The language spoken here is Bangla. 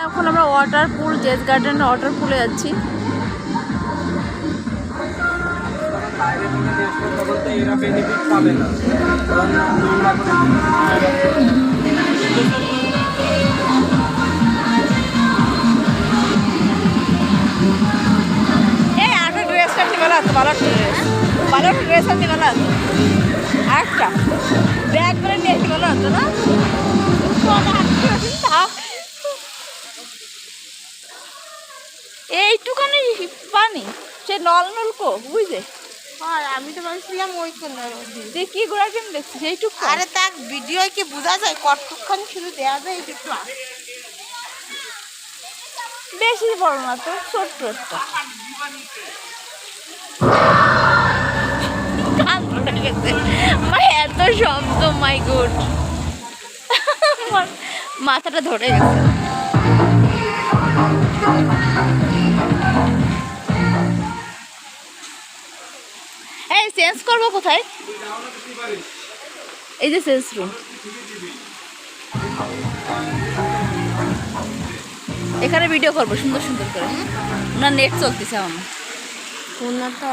এখন আমরা ওয়াটার পুল, জেজ গার্ডেন ওয়াটার পুলে যাচ্ছি। ভালো ড্রেস আনতে ভালো হতো, আরেকটা ব্যাগ করে নিয়ে আসতে ভালো হতো না? এইটুখানি পানি, সে নল নলকো বুঝলে। আমি তো ভাবছিলাম ওই তুই কি ঘোরা কেন দেখছিস এইটুকু? আরে তার ভিডিও কি বোঝা যায় কতক্ষণ শুধু দেওয়া যায় এইটুকু। বেশি বড় না তো, ছোট্ট একটা। এত শব্দ, মাই গড, মাথাটা ধরে গেছে। এই চেঞ্জ করবো কোথায়? এই যে চেঞ্জ রুম, এখানে ভিডিও করবো সুন্দর সুন্দর করে। না নেট চলতেছে আমার ফোন তো